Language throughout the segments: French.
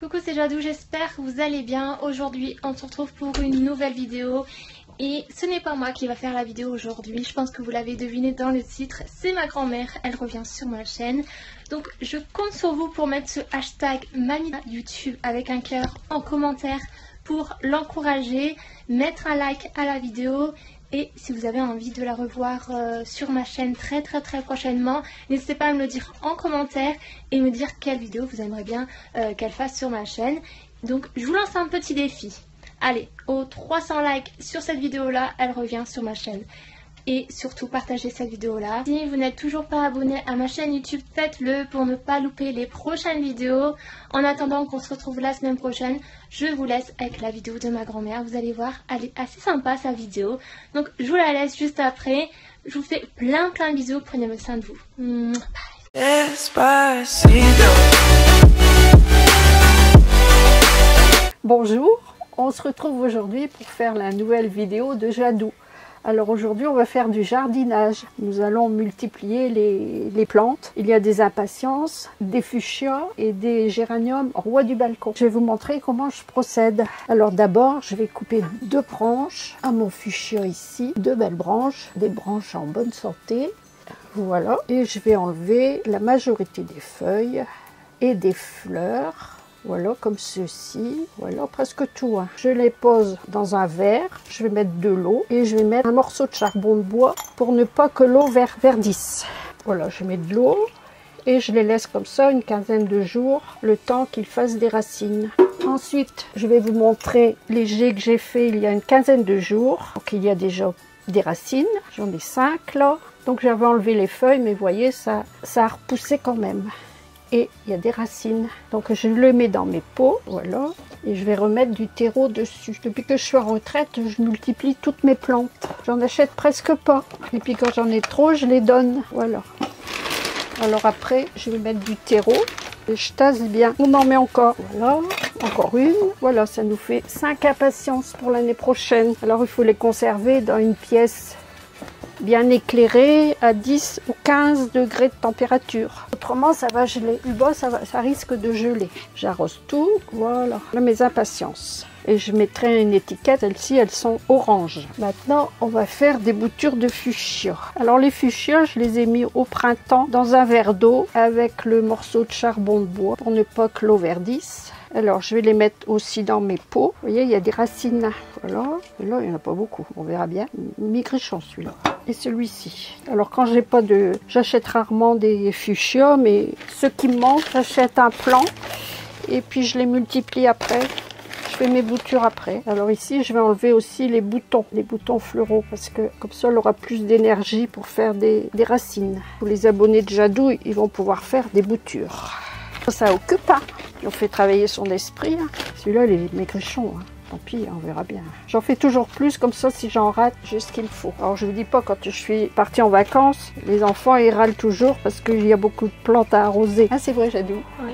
Coucou, c'est Jadou, j'espère que vous allez bien. Aujourd'hui on se retrouve pour une nouvelle vidéo et ce n'est pas moi qui va faire la vidéo aujourd'hui. Je pense que vous l'avez deviné dans le titre, c'est ma grand-mère, elle revient sur ma chaîne. Donc je compte sur vous pour mettre ce hashtag Mamina YouTube avec un cœur en commentaire pour l'encourager, mettre un like à la vidéo. Et si vous avez envie de la revoir sur ma chaîne très prochainement, n'hésitez pas à me le dire en commentaire et me dire quelle vidéo vous aimeriez bien qu'elle fasse sur ma chaîne. Donc je vous lance un petit défi. Allez, aux 300 likes sur cette vidéo là, elle revient sur ma chaîne. Et surtout partagez cette vidéo là. Si vous n'êtes toujours pas abonné à ma chaîne YouTube, faites-le pour ne pas louper les prochaines vidéos. En attendant qu'on se retrouve la semaine prochaine, je vous laisse avec la vidéo de ma grand-mère. Vous allez voir, elle est assez sympa sa vidéo. Donc je vous la laisse juste après. Je vous fais plein de bisous, prenez soin de vous. Bye. Bonjour, on se retrouve aujourd'hui pour faire la nouvelle vidéo de Jadou. Alors aujourd'hui on va faire du jardinage. Nous allons multiplier les plantes. Il y a des impatiences, des fuchsias et des géraniums roi du balcon. Je vais vous montrer comment je procède. Alors d'abord je vais couper deux branches à mon fuchsia ici. Deux belles branches, des branches en bonne santé. Voilà. Et je vais enlever la majorité des feuilles et des fleurs. Voilà, comme ceci, voilà, presque tout. Hein. Je les pose dans un verre, je vais mettre de l'eau et je vais mettre un morceau de charbon de bois pour ne pas que l'eau verdisse. Voilà, je mets de l'eau et je les laisse comme ça une quinzaine de jours, le temps qu'ils fassent des racines. Ensuite, je vais vous montrer les jets que j'ai fait il y a une quinzaine de jours. Donc il y a déjà des racines, j'en ai 5 là. Donc j'avais enlevé les feuilles, mais vous voyez, ça a repoussé quand même. Et il y a des racines. Donc je le mets dans mes pots, voilà. Et je vais remettre du terreau dessus. Depuis que je suis en retraite, je multiplie toutes mes plantes. J'en achète presque pas. Et puis quand j'en ai trop, je les donne, voilà. Alors après, je vais mettre du terreau. Et je tasse bien. On en met encore, voilà. Encore une. Voilà, ça nous fait 5 impatiences pour l'année prochaine. Alors il faut les conserver dans une pièce bien éclairé à 10 ou 15 degrés de température. Autrement, ça va geler. Du bas, ça risque de geler. J'arrose tout, voilà. Là, mes impatiences. Et je mettrai une étiquette. Celles-ci, elles sont oranges. Maintenant, on va faire des boutures de fuchsia. Alors, les fuchsias, je les ai mis au printemps dans un verre d'eau avec le morceau de charbon de bois pour ne pas que l'eau verdisse. Alors, je vais les mettre aussi dans mes pots. Vous voyez, il y a des racines. Voilà. Et là, il n'y en a pas beaucoup. On verra bien. Maigrichon, celui-là. Et celui-ci. Alors, quand j'ai pas de... J'achète rarement des fuchsias, mais ceux qui me manquent, j'achète un plant. Et puis, je les multiplie après. Je fais mes boutures après. Alors ici, je vais enlever aussi les boutons fleuraux. Parce que comme ça, elle aura plus d'énergie pour faire des racines. Pour les abonnés de Jadou, ils vont pouvoir faire des boutures. Ça occupe, hein. On fait travailler son esprit. Hein. Celui-là, il est maigrichon. Hein. Tant pis, on verra bien. J'en fais toujours plus, comme ça, si j'en rate, juste ce qu'il me faut. Alors, je vous dis pas, quand je suis partie en vacances, les enfants, ils râlent toujours parce qu'il y a beaucoup de plantes à arroser. Ah, c'est vrai, Jadou. Oui.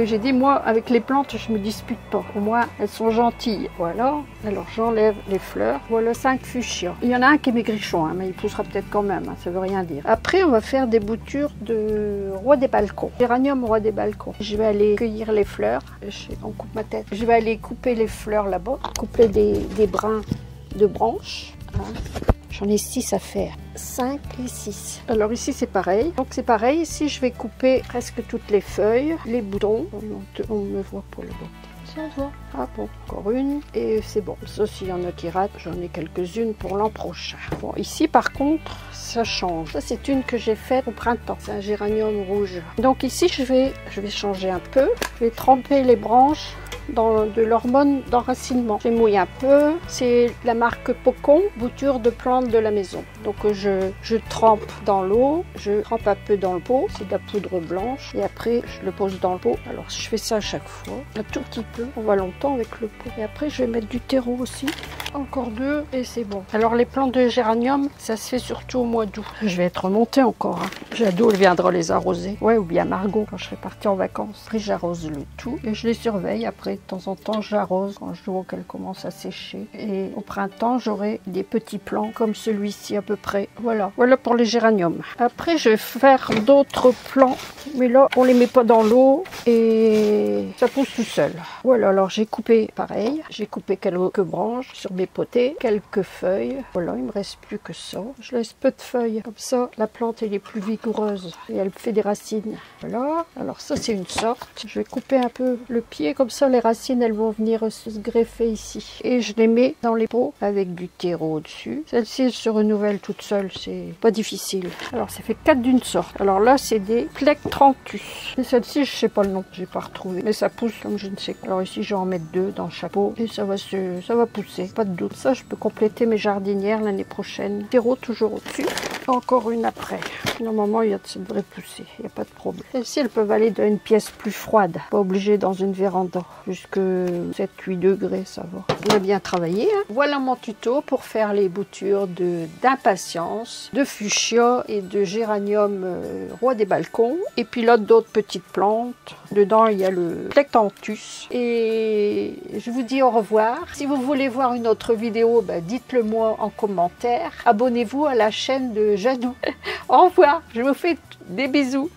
J'ai dit, moi, avec les plantes, je me dispute pas. Au moins, elles sont gentilles. Voilà. Alors, j'enlève les fleurs. Voilà 5 fuchsias. Il y en a un qui est maigrichon, hein, mais il poussera peut-être quand même. Hein, ça veut rien dire. Après, on va faire des boutures de roi des balcons. Géranium roi des balcons. Je vais aller cueillir les fleurs. On coupe ma tête. Je vais aller couper les fleurs là-bas. Couper des brins de branches. Hein. J'en ai 6 à faire. 5 et 6. Alors ici c'est pareil. Donc c'est pareil. Ici je vais couper presque toutes les feuilles, les boutons. On me voit pour le bout. Ça on voit. Ah bon, encore une. Et c'est bon. Ça, s'il y en a qui ratent, j'en ai quelques-unes pour l'an prochain. Bon, ici par contre, ça change. Ça c'est une que j'ai faite au printemps. C'est un géranium rouge. Donc ici je vais changer un peu. Je vais tremper les branches dans de l'hormone d'enracinement. Je mouille un peu. C'est la marque Pocon, bouture de plantes de la maison. Donc je trempe dans l'eau, je trempe un peu dans le pot, c'est de la poudre blanche et après je le pose dans le pot. Alors je fais ça à chaque fois, un tout petit peu, on va longtemps avec le pot. Et après je vais mettre du terreau aussi. Encore 2 et c'est bon. Alors les plantes de géranium, ça se fait surtout au mois d'août. Je vais être remontée encore. Jadot, elle viendra les arroser. Ouais, ou bien Margot quand je serai partie en vacances. Après j'arrose le tout et je les surveille. Après de temps en temps j'arrose quand je vois qu'elles commencent à sécher. Et au printemps j'aurai des petits plants comme celui-ci à peu près. Voilà, voilà pour les géraniums. Après je vais faire d'autres plants. Mais là on les met pas dans l'eau et ça pousse tout seul. Voilà, alors j'ai coupé pareil. J'ai coupé quelques branches sur mes potées, quelques feuilles. Voilà, il me reste plus que ça. Je laisse peu de feuilles. Comme ça, la plante elle est plus vigoureuse et elle fait des racines. Voilà, alors ça c'est une sorte. Je vais couper un peu le pied, comme ça les racines elles vont venir se greffer ici. Et je les mets dans les pots avec du terreau au-dessus. Celle-ci elle se renouvelle toute seule, c'est pas difficile. Alors ça fait 4 d'une sorte. Alors là c'est des Plectranthus. Et celle-ci je sais pas le nom, j'ai pas retrouvé. Mais ça pousse comme je ne sais quoi. Alors ici je vais en mettre 2 dans chaque pot et ça va pousser, pas de doute. Ça je peux compléter mes jardinières l'année prochaine. Terreau toujours au-dessus. Encore une après. Normalement, ça devrait pousser, il n'y a pas de problème. Celles-ci, elles peuvent aller dans une pièce plus froide. Pas obligé dans une véranda. Jusque 7-8 degrés, ça va. On a bien travaillé. Hein. Voilà mon tuto pour faire les boutures d'impatience, de fuchsia et de géranium roi des balcons. Et puis là, d'autres petites plantes. Dedans, il y a le Plectranthus. Et je vous dis au revoir. Si vous voulez voir une autre vidéo, dites-le moi en commentaire. Abonnez-vous à la chaîne de Jadot. Au revoir, je vous fais des bisous.